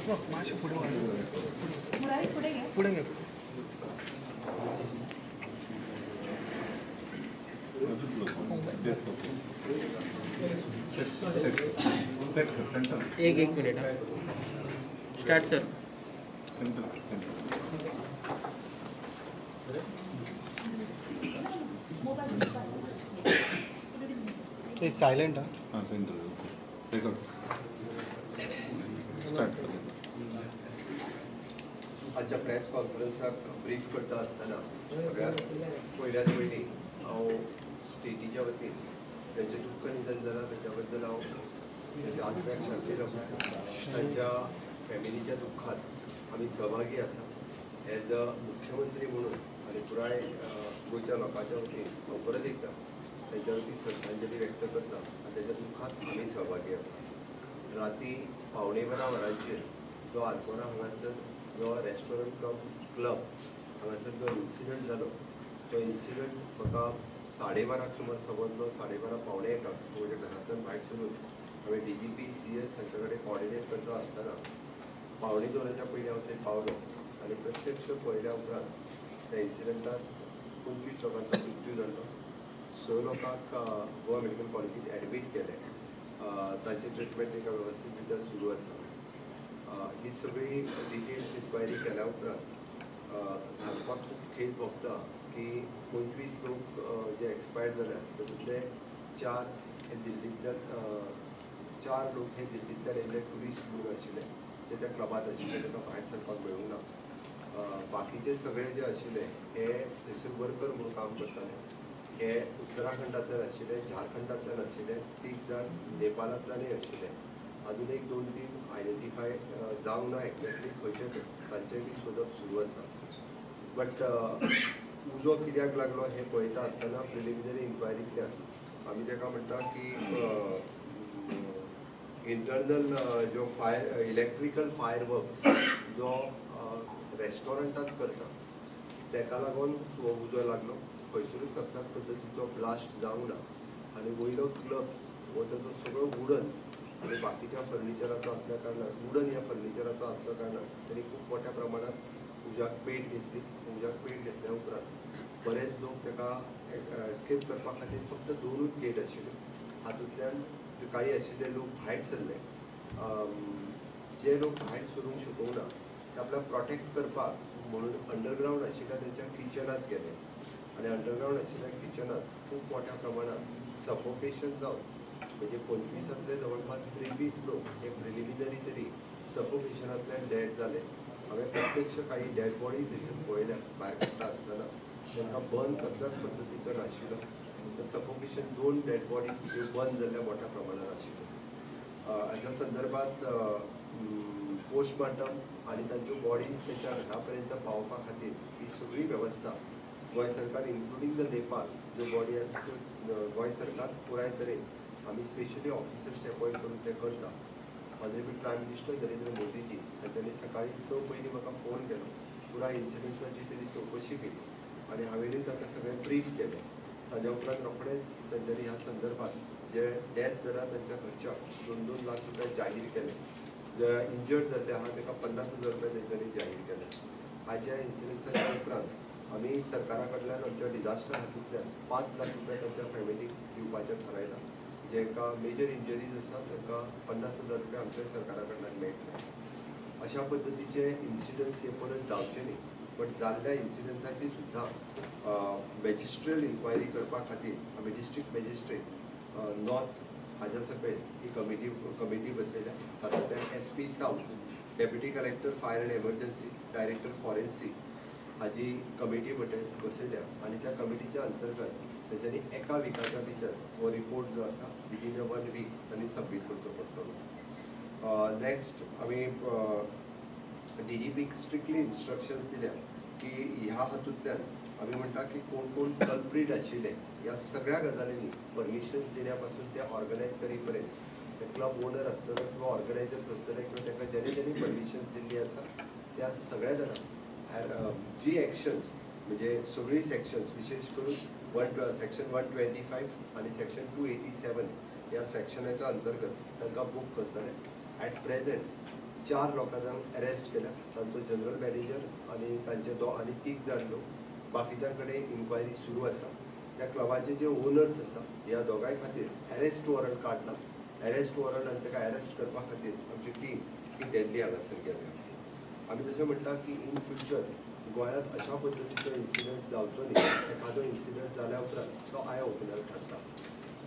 माशी पुढे पुढे घ्या. पुढे घे. एक मिनिट स्टार्ट सर. ते सायलेंट हां सेंटर रेकॉर्ड स्टार्ट कर. आजच्या प्रेस कॉन्फरन्साक ब्रीफ करता आसतना सगळ्यात पयल्याच वेळी हांव स्टेटीच्या वतीन त्यांचे दुःख निधन जालां त्याच्या बद्दल हांव त्यांच्या आत्म्याक शांती लाभता. त्यांच्या फॅमिलीच्या दुःखात आमी सहभागी आसा. एज अ मुख्यमंत्री म्हणून आनी पुराय गोंयच्या लोकांच्या वतीन हांव परत एकदा त्यांच्या वतीन श्रद्धांजली व्यक्त करता आनी त्याच्या दुःखात आमी सहभागी आसा. राती 11:15 वरांचेर जो आल्पोरा हांगासर जो रेस्टॉरंट क्लब हांगासर जो इन्सिडंट जालो तो इन्सिडंट म्हाका 12:30 सुमार समजलो. 12:30 पावणे 1 म्हज्या घरांतल्यान भायर सरून हांवें DGP CS हांचे कडेन कॉर्डिनेट करता आसतना 1:45 पयलीं हांव थंय पावलो आनी प्रत्यक्ष पळयल्या उपरांत त्या इन्सिडंटात 25 लोकांचो मृत्यू जाल्लो. 6 लोकांक गोवा मेडिकल कॉलेजींत एडमीट केले. तांची ट्रिटमेंट एका वेवस्थीत रित्या सुरू आसा. ही सगळी डिटेल्स इन्क्वायरी केल्या उपरांत सांगपाक खूब खेद भोगता की 25 लोक जे एक्सपायर्ड जाल्यात तातूंतले 4 हे दिल्लींतल्यान 4 लोक हे दिल्लींतल्यान येयल्ले ट्युरिस्ट म्हणून आशिल्ले ते त्या क्लबांत आशिल्ले ताका भायर सरपाक मेळूंक ना. बाकीचे सगळे जे आशिल्ले हे थंयसर वर्कर म्हणून काम करताले. हे उत्तराखंडांतल्यान आशिल्ले, झारखंडांतल्यान आशिल्ले, 3 जाण नेपाळांतल्यानय आशिल्ले. अजून एक 2-3 आयडेंटिफाय जावंक ना एक्झॅक्टली खंयचे ते तांचेय बी सोदप सुरू आसा. बट उजो कित्याक लागलो हे पळयता आसतना प्रिलिमिनरी इन्क्वायरींतल्यान आमी जेका म्हणटा की इंटरनल जो फायर इलेक्ट्रिकल फायर वर्क्स जो रेस्टॉरंटात करता तेका लागून हो उजो लागलो. खंयसरूच कसल्याच पद्दतीचो ब्लास्ट जावंक ना आनी वयलो क्लब हो ताचो सगळो वुडन आनी बाकीच्या फर्निचराचो आसल्या कारणान वुडन ह्या फर्निचराचो आसल्या कारणान ताणी खूब मोठ्या प्रमाणांत उज्याक पेट घेतली. उज्याक पेट घेतल्या उपरांत बरेच लोक ताका एस्केप करपा खातीर फक्त 2च गेट आशिल्ले. हातूंतल्यान काही आशिल्ले लोक भायर सरले. जे लोक भायर सरूंक शकूंक ना ते आपल्याक प्रोटेक्ट करपाक म्हणून अंडरग्रावंड आशिल्ल्या तेंच्या किचनांत गेले आनी अंडरग्रावंड आशिल्ल्या किचनांत खूब मोठ्या प्रमाणांत सफोकेशन जावन म्हणजे 25तले जवळपास 23 लोक हे प्रिलिमिनरी तरी सफोकेशनांतल्यान डेड जाले. हांवें प्रत्यक्ष काही डेड बॉडी थंयसर पळयल्या भायर काडटा आसतना. तांकां बर्न कसल्याच पद्दतीचो नाशिल्लो. तर सफोकेशन 2 डेड बॉडी ह्यो बर्न जाल्ल्या मोठ्या प्रमाणांत आशिल्ल्यो. हाच्या संदर्भात पोस्टमार्टम आनी तांच्यो बॉडी तेंच्या घरा पर्यंत पावोवपा खातीर ही सगळी वेवस्था गोंय सरकार इन्क्लुडींग द नेपाळ ज्यो बॉडी आसा त्यो गोंय सरकार पुराय तरेन आमी स्पेशली ऑफिसर्स अपॉयंट करून ते करता. ऑनरेबल प्रायम मिनिस्टर नरेंद्र मोदीजी तांच्यांनी सकाळी 6 पयलीं म्हाका फोन केलो. पुराय इन्सिडंटाची तरी चवकशी केली आनी हांवेनूय ताका सगळें ब्रीफ केलें. ताज्या उपरांत रोखडेंच तांच्यांनी ह्या संदर्भात जे डेथ जाला तांच्या घरच्यांक 2-2 लाख रुपया जाहीर केले. जे इंजर्ड जाल्ले आहा ताका 50,000 रुपया तांच्यांनी जाहीर केले. हाच्या इन्सिडंटाच्या उपरांत आमी सरकारा कडल्यान आमच्या डिजास्टर हातूंतल्यान 5 लाख रुपया तांच्या फॅमिलीक दिवपाचें थारायलां. जेका मेजर इंजरीज आसा तांकां 50,000 रुपया आमच्या सरकारा कडल्यान मेळटले. अशा पद्दतीचे इन्सिडंट्स हे परत जावचे न्ही. बट जाल्ल्या इन्सिडंट्साची सुद्दां मॅजिस्ट्रियल इन्क्वायरी करपा खातीर आमी डिस्ट्रिक्ट मॅजिस्ट्रेट नॉर्थ हाच्या सकयल ही कमिटी बसयल्या. तातूंतल्यान SP सावथ, deputy collector fire and emergency, director forensic हाजी कमिटी बसयल्या आनी त्या कमिटीच्या अंतर्गत तांच्यांनी एका विकाच्या भितर हो रिपोर्ट जो आसा विदीन 1 वीक तांणी सबमीट करचो पडटलो. नेक्स्ट आमी DGPक स्ट्रिक्टली इन्स्ट्रक्शन दिल्या की ह्या हातूंतल्यान आमी म्हणटा की कोण कल्प्रीट आशिल्ले ह्या सगळ्या गजालींनी परमिशन दिल्या पासून ते ऑर्गनायज करी पर्यंत ते क्लब ओनर आसतलो किंवा ऑर्गनायजर्स आसतले किंवा ताका जेणे जेणे परमिशन दिल्ली आसा त्या सगळ्या जाणांक जी एक्शन्स म्हणजे सगळी सेक्शन्स विशेष करून सेक्शन 125 आनी सेक्शन 287 ह्या सेक्शनाच्या अंतर्गत तांकां बूक करतले. ॲट प्रेझेंट 4 लोकांक अरेस्ट केल्या, तांचो जनरल मॅनेजर आणि तांचे आनी 3 जाण लोक बाकीच्या कडेन इन्क्वायरी सुरू आसा. त्या क्लबाचे जे ओनर्स आसा ह्या दोगांय खातीर अरेस्ट वॉरंट काडला. अरेस्ट वॉरंट आनी ताका अरेस्ट करपा खातीर आमची टीम ही दिल्ली हांगासर गेल्या. आमी तशें म्हणटा की इन फ्युचर गोंयांत अशा पद्दतीचो इन्सिडंट जावचो न्ही. एखादो इन्सिडंट जाल्या उपरांत तो आय ओपनर ठरता.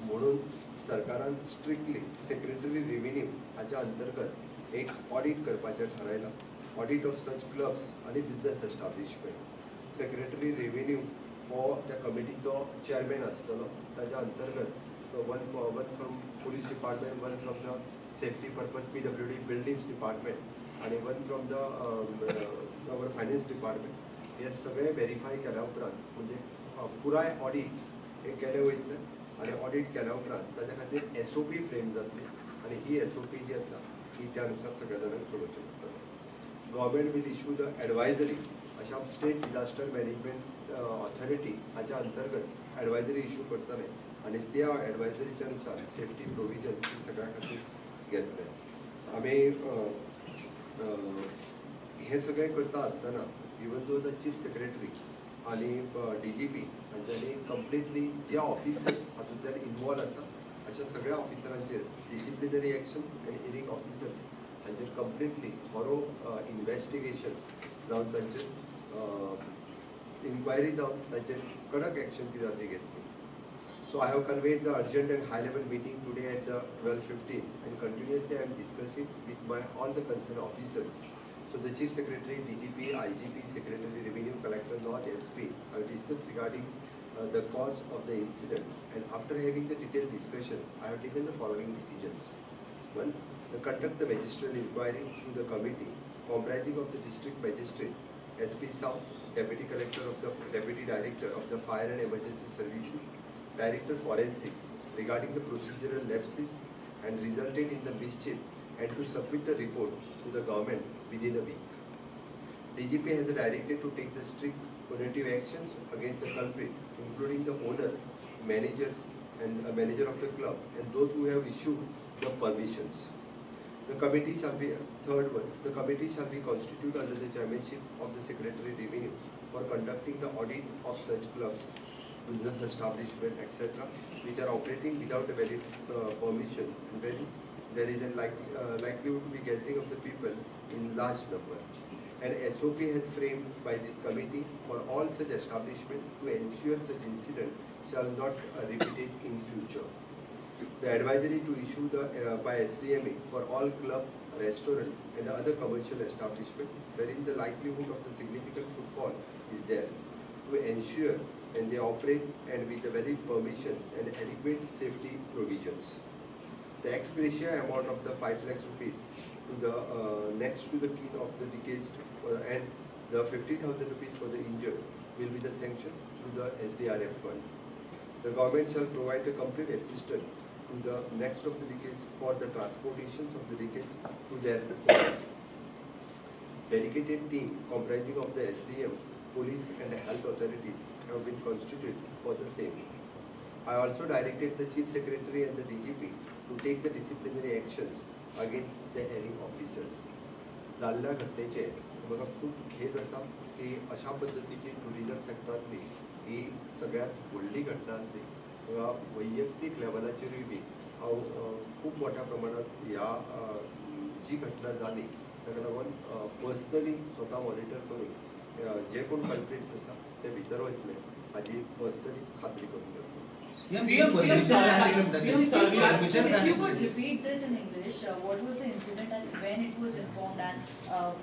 म्हणून सरकारान स्ट्रिक्टली सेक्रेटरी रेव्हेन्यू हाच्या अंतर्गत एक ऑडिट करपाचें थारायलां. ऑडिट ऑफ सच क्लब्स आनी बिजनेस एस्टाब्लिशमेंट. सेक्रेटरी रेव्हेन्यू हो त्या कमिटीचो चेअरमॅन आसतलो. ताच्या अंतर्गत one from police department, one from the safety purpose PWD buildings department आनी one from the our finance department. हे सगळे व्हेरीफाय केल्या उपरांत म्हणजे पुराय ऑडिट हे केले वयतले आनी ऑडिट केल्या उपरांत ताच्या खातीर SOP फ्रेम जातली आनी ही SOP जी आसा ही त्या अनुसार सगळ्या जाणांक चलोवची पडटली. Government will issue the advisory अशा स्टेट डिजास्टर मॅनेजमेंट ऑथॉरिटी हाच्या अंतर्गत एडवायजरी इश्यू करतले आनी त्या एडवायजरीच्या नुसार सेफ्टी प्रोविजन ही सगळ्या खातीर घेतले. आमी हे सगळें करता आसतना even though the chief secretary आनी DGP हांच्यांनी कंप्लिटली जे ऑफिसर्स हातूंतल्यान इनवॉल्व आसा अशा सगळ्या ऑफिसरांचेर डिसिप्लिनरी एक्शन्स आनी इरिंग ऑफिसर्स हांचेर कंप्लिटली थॉरो इन्वेस्टिगेशन्स जावन तांचेर इन्क्वायरी जावन तांचेर कडक एक्शन ती जाती घेतली. So I have conveyed the urgent and high-level meeting today at the 12:15 and continuously I am discussing with all the concerned officers. So the Chief Secretary, DGP, IGP, Secretary Revenue, Collector, North, SP have discussed regarding the cause of the incident, and after having the detailed discussion, I have taken the following decisions. 1. To conduct the magisterial inquiry through the committee comprising of the District Magistrate, SP South, Deputy Collector of the Deputy Director of the Fire and Emergency Services, Director Forensics regarding the procedural lapses and resulted in the mischief, and to submit the report to the government within a week. DGP has directed to take the strict punitive actions against the culprit, including the owner, managers, and manager of the club, and those who have issued the permissions. The committee shall be the committee shall be constituted under the chairmanship of the Secretary Revenue for conducting the audit of such clubs, business establishment, etc., which are operating without a valid permission, when there is a likelihood to be gathering of the people in large number. An SOP has framed by this committee for all such establishments to ensure such incident shall not repeat in future. The advisory to issue by SDMA for all club, restaurant, and other commercial establishment wherein the likelihood of the significant footfall is there, to ensure and they operate and with the valid permission and adequate safety provisions. The ex gratia amount of the 5 lakhs rupees to the next to the kin of the deceased and the 50,000 rupees for the injured will be the sanction through the SDRF fund. The government shall provide a complete assistance to the next of the deceased for the transportation of the deceased to their dedicated team comprising of the SDM, police and health authorities have been constituted for the same. I also directed the Chief Secretary and the DGP to take the disciplinary actions against the erring officers. जाल्ल्या घटनेचे म्हाका खूब खेद आसा की अशा पद्दतीची tourism सेक्टरांतली ही सगळ्यात व्हडली घटना आसली. वैयक्तीक लेवलाचेरूय बी हांव खूब मोठ्या प्रमाणात ह्या जी घटना जाली ताका लागून पर्सनली स्वता मॉनिटर करून जे कोण कल्प्रिट्स आसा ते भितर वयतले हाजी पर्सनली खात्री करून घेतली. If you could repeat this in English, what was the incident and when it was informed, and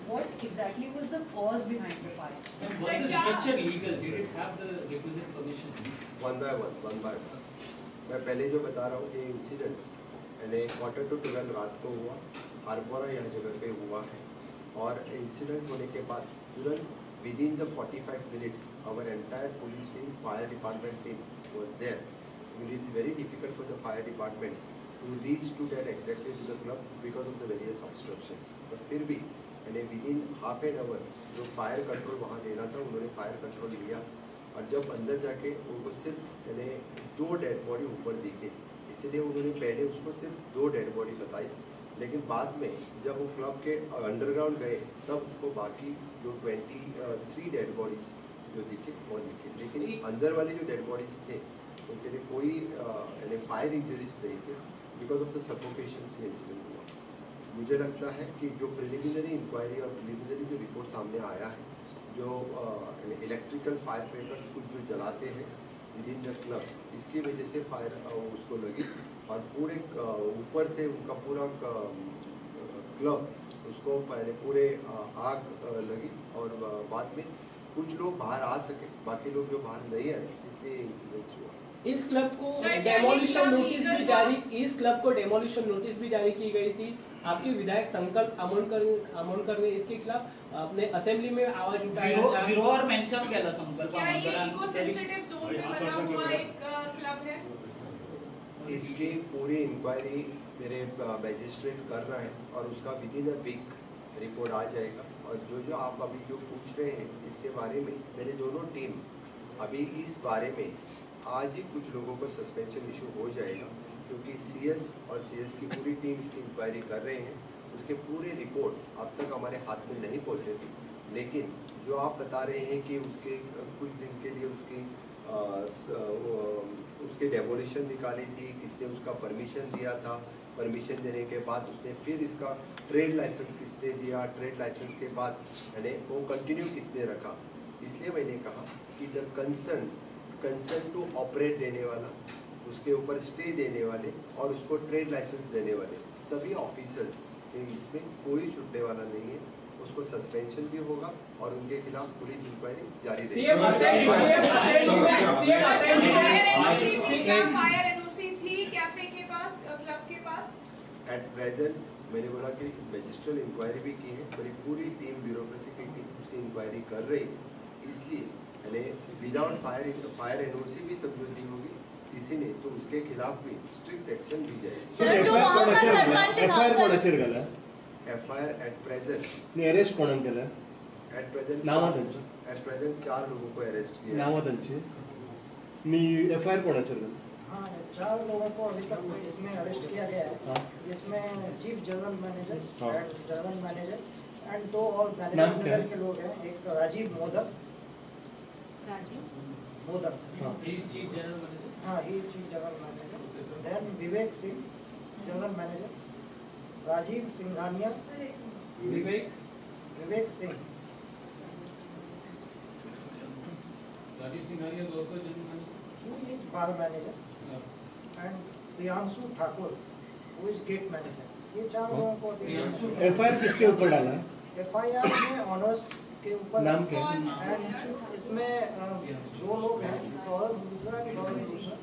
what exactly was the cause behind the fire? Was the structure legal? Did it have the requisite permission? One by one. मैं पहले जो बता रहा हूँ ये incidents यानी 11:45 रात को हुआ, हारपोरा यह जगह पे हुआ है, और इंसिडेंट होने के बाद तुरंत within the 45 minutes our entire police team, fire department teams were there. It is very difficult for the fire departments to reach to that exactly to the club because of the various obstructions. But फिर भी यानी within half an hour जो fire control वहाँ लेना था उन्होंने fire control लिया, और जब अंदर जाके उनको सिर्फ यानी 2 डेड बॉडी ऊपर दिखे, इसलिए उन्होंने पहले उसको सिर्फ 2 डेड बॉडी बताई, लेकिन बाद में जब वो क्लब के अंडरग्राउंड गए तब उसको बाकी जो 23 डेड बॉडीज जो दिखे वो दिखे, लेकिन अंदर वाले जो डेड बॉडीज थे उनके लिए कोई फायर इंजरीज नहीं थे बिकॉज ऑफ द सफोकेशन से इंसिडेंट हुआ। मुझे लगता है कि जो प्रिलिमिनरी इंक्वायरी और प्रिलिमिनरी जो रिपोर्ट सामने आया है, जो इलेक्ट्रिकल फायर क्रेकर्स कुछ जो जलाते हैं विद इन द क्लब, इसकी वजह से फायर उसको लगी और पूरे ऊपर से उनका पूरा क्लब उसको पहले पूरे आग लगी और बाद में कुछ लोग बाहर आ सके, बाकी लोग जो बाहर नहीं आए इसलिए इंसिडेंट हुआ। इस क्लब को डेमोलिशन नोटिस भी जारी इस क्लब को डेमोलिशन नोटिस भी जारी की गई थी। आपके विधायक संकल्प आमोणकर ने इसके खिलाफ अपने असेंबली में आवाज उठाया। झिरो और मेंशन केला संकल्प क्या ये आमोणकरांनी इको सेंसिटिव जोन में बना हुआ एक क्लब है? इसकी पूरी इंक्वायरी मेरे मैजिस्ट्रेट कर रहे हैं और उसका within a week report आ जाएगा। और जो आप अभी जो पूछ रहे हैं इसके बारे में मेरे दोनों टीम अभी इस बारे में आज ही कुछ लोगों को सस्पेंशन इशू हो जाएगा, क्योंकि सीएस और सीएस की पूरी टीम इसकी इंक्वायरी कर रहे हैं। उसके पूरे रिपोर्ट अब तक हमारे हाथ में नहीं पहुंचे थे, लेकिन जो आप बता रहे हैं कि उसके कुछ दिन के लिए उसके डेमोलिशन निकाली थी, किसने उसका परमिशन दिया था, परमिशन देने के बाद उसने फिर इसका ट्रेड लाइसेंस किसने दिया, ट्रेड लाइसेंस के बाद यानी वो कंटिन्यू किसने रखा। इसलिए मैंने कहा कि द कंसर्न टू ऑपरेट देने वाला, उसके ऊपर स्टे देने वाले और उसको ट्रेड लाइसेंस देने वाले सभी ऑफिसर्स के इसमें कोई छूटने वाला नहीं है। उसको सस्पेंशन भी होगा और उनके खिलाफ पुलिस इंक्वायरी जारी रहेगी। एट प्रेजेंट मैंने बोला कि मैजिस्ट्रियल इंक्वायरी भी की है, मेरी पूरी टीम ब्यूरोक्रेसी की टीम उसकी इंक्वायरी कर रही है। इसलिए यानी विदाउट फायर एनओसी भी समझौती होगी किसी ने तो उसके खिलाफ भी स्ट्रिक्ट एक्शन ली जाएगी। एफआईआर एट प्रेजेंट अरेस्ट कोणाक केलं? एट प्रेजेंट नावां त्यांची? एट प्रेजेंट 4 लोगों को अरेस्ट किया। नावां त्यांची? नी एफआईआर कोणाचेर केलं? हाँ, 4 लोगों को अभी तक इसमें अरेस्ट किया गया है। हाँ। इसमें चीफ जनरल मैनेजर हाँ। एंड जनरल मैनेजर एंड 2 और नाम क्या मैनेजर है? के लोग हैं। एक राजीव मोदक, हाँ। He is chief general manager. हाँ, ही chief general manager. Then Vivek Singh general manager, Rajiv Singhania, Vivek Singh, Rajiv Singhania is also general manager. who is bar manager, and Priyanshu Thakur who is gate manager. ये 4 लोगों को प्रियांशु। एफआईआर किसके ऊपर डाला है? एफआईआर में ऑनर्स के ऊपर नाम क्या है? एंड इसमें जो लोग हैं सौरभ दूसरा एंड गौरव दूसरा,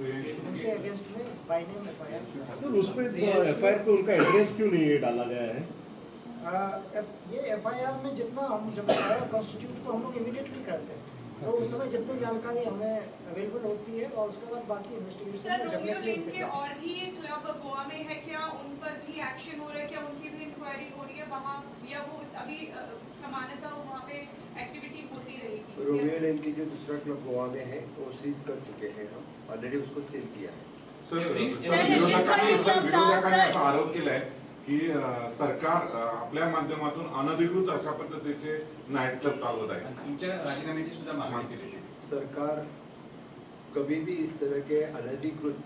उनके अगेंस्ट में बाय नेम एफआईआर। तो उस पर एफआईआर पे उनका एड्रेस क्यों नहीं डाला गया है? ये एफआईआर में जितना हम जब एफआईआर कॉन्स्टिट्यूट तो हम लोग इमीडिएटली करते हैं, तो उस समय जितनी जानकारी हमें अवेलेबल होती है और उसके बाद बाकी सर, इन्वेस्टिगेशन रोमियो लिंक के और भी एक क्लब गोवा में है, क्या उन पर भी एक्शन हो रहा है? क्या उनकी भी इंक्वायरी हो रही है वहाँ, या वो अभी समानता वहाँ पे एक्टिविटी होती रहेगी? रोमियो लेन की जो दूसरा क्लब गोवा में है वो सीज कर चुके हैं, हम ऑलरेडी उसको सील किया है। विरोधकांनी असा आरोप केलाय की सरकार आपल्या माध्यमातून अनधिकृत अशा पद्धतीचे नाईट क्लब चालवत आहे। तुमच्या राजीनाम्याची सुद्धा मागणी केली। सरकार कभी भी इस तरह के अनधिकृत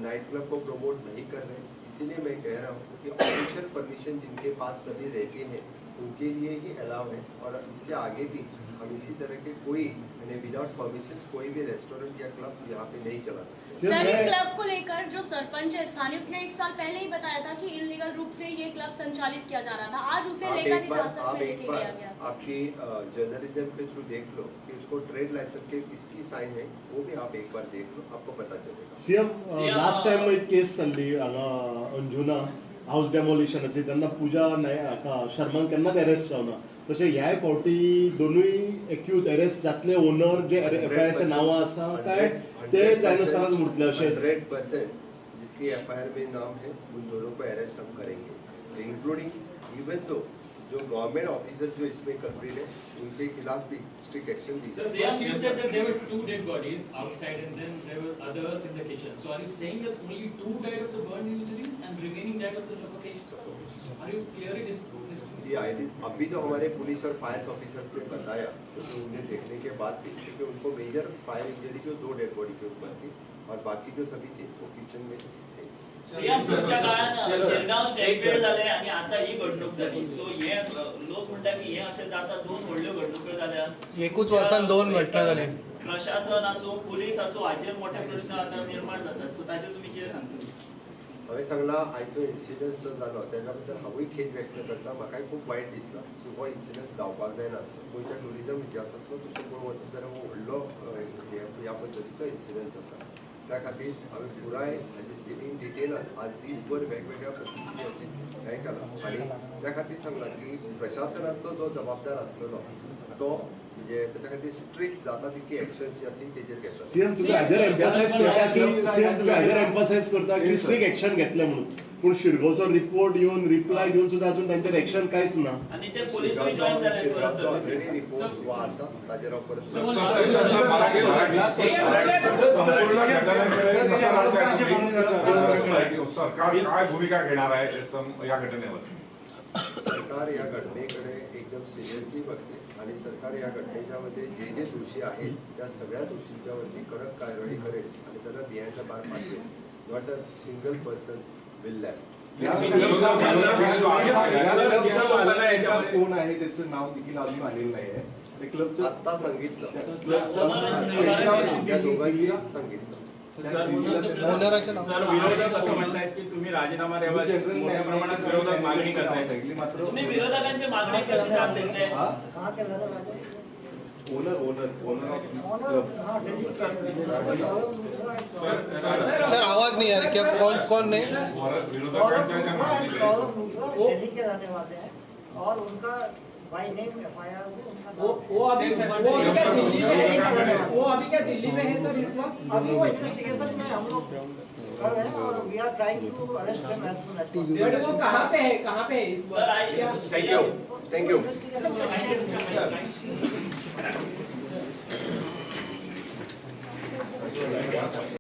नाइट क्लब को प्रमोट नहीं कर रहे, इसीलिए मैं कह रहा हूँ कि ऑफिशियल परमिशन जिनके पास सभी रहते हैं उनके लिए ही अलाउ है, और इससे आगे भी हम इसी तरह के कोई विदाउट परमिशन कोई भी रेस्टोरेंट या क्लब यहाँ पे नहीं चला सकते। सर, इस क्लब को लेकर जो सरपंच है स्थानीय, उसने 1 साल पहले ही बताया था कि इलीगल रूप से ये क्लब संचालित किया जा रहा था। आज उसे लेकर आप एक बार आपकी जर्नलिज्म के थ्रू देख लो कि उसको ट्रेड लाइसेंस के किसकी साइन है, वो भी आप एक बार देख लो, आपको पता चलेगा। सीएम लास्ट टाइम एक केस चल्ली हांगा अंजुना हाऊस डेमोलिशनाची, त्यांना पूजा शर्मान केन्नाच अरेस्ट जावना, तशें ह्याय फावटी दोनूय एक्यूज अरेस्ट जातले ओनर जे एफआयआरचे नांवां आसा काय ते त्यानुसार उरतले अशेंच 100% जिसकी एफआईआर में नाम है उन दोनों को अरेस्ट हम करेंगे, इंक्लूडिंग इवन दो जो गवर्नमेंट ऑफिसर जो इसमें कल्प्रिट है उनके खिलाफ भी strict action the Sir, you said that there were 2 dead bodies outside and then there were others in the kitchen. So are you saying that only 2 died of the burn injuries and remaining died of the suffocation? Are you clearly The idea, अभी जो हमारे police और fire officers ने बताया तो उन्हें देखने के बाद भी क्योंकि उनको मेजर फायर इंजरी की 2 डेड बॉडी के ऊपर थी और बाकी जो सभी थे वो किचन में थे. सीएम तुमच्या काळात शेरगाव स्टॅम्पेड झाले आणि आता ही घडणूक झाली सो हे लोक म्हणतात की हे असे जाता 2 व्हडल्यो घडणुको जाल्या एकूच वर्षान 2 घटना जाली. प्रशासन असो पुलीस असो हाचेर मोठे प्रश्न आता निर्माण जातात सो ताचेर तुम्ही कितें सांगता. हांवें सांगला आयचो इन्सिडंट जो जालो तेच्या बद्दल हांवूय खेद व्यक्त करता. म्हाकाय खूब वायट दिसला की हो इन्सिडंट जावपाक जायना. गोंयच्या टुरिजम इतिहासांतलो तुमचो पळोवन वचत जाल्यार हो व्हडलो ह्या पद्दतीचो इन्सिडंट आसा. त्या खातीर हांवें पुराय इन डिटेलान आज दीसभर वेगवेगळ्या पद्दतीचे हें केलां आनी त्या खातीर सांगलां की प्रशासनाचो जो जबाबदार आसलेलो तो म्हणजे त्याच्या खातीर स्ट्रिक्ट जाता तितकी एक्शन्स जी आसली तेजेर घेतला. सीएम तुम्ही हाजेर एम्फसाइज करता की सीएम तुम्ही हाजेर एम्फसाइज करता की स्ट्रिक्ट एक्शन घेतले म्हणून पूण शिरगांवचो रिपोर्ट येवन रिप्लाय घेवन सुद्धा अजून तांचेर एक्शन कांयच ना. आणि ते पोलिसूय जॉइन झाले शिरगांवचो ऑलरेडी रिपोर्ट जो आसा ताजेर हांव परत सरकार काय भूमिका घेणार आहे या घटनेवर. सरकार या घटनेकडे एकदम सिरियसली बघते आणि सरकार या घटनेच्या मध्ये जे दोषी आहेत त्या सगळ्या दोषींच्या वरती कडक कारवाई करेल आणि त्यांना बिहाइंड द बार पाठवेल. Not a single person will left. कोण आहे त्याचं नाव देखील अजून आलेलं नाहीये. ते क्लबचं आता सांगितलं त्या दोघांची सांगितलं. ओनराचं नाव सर विरोधक असं म्हणतायत की तुम्ही राजीनामा द्यावा मोठ्या प्रमाणात विरोधक मागणी करतायत. तुम्ही विरोधकांची मागणी कशी जात देते. कहाँ के रहने वाले? ओनर ऑफ ऑनर हाँ दिल्ली से। सर आवाज नहीं आ रही. क्या कौन नहीं. विरोधकांच्या ज्या मागणी आहेत, सौरभ लूथरा दिल्ली के रहने वाले हैं और उनका बाय नेम एफआईआर में उनका वो अभी क्या दिल्ली में है. वो अभी क्या दिल्ली में है सर इस वक्त. अभी वो इन्वेस्टिगेशन में हम लोग कर रहे हैं और we are trying to arrest them as soon as possible. वो कहाँ पे है इस सर वक्त. Thank you. इन्वेस्टिगेशन में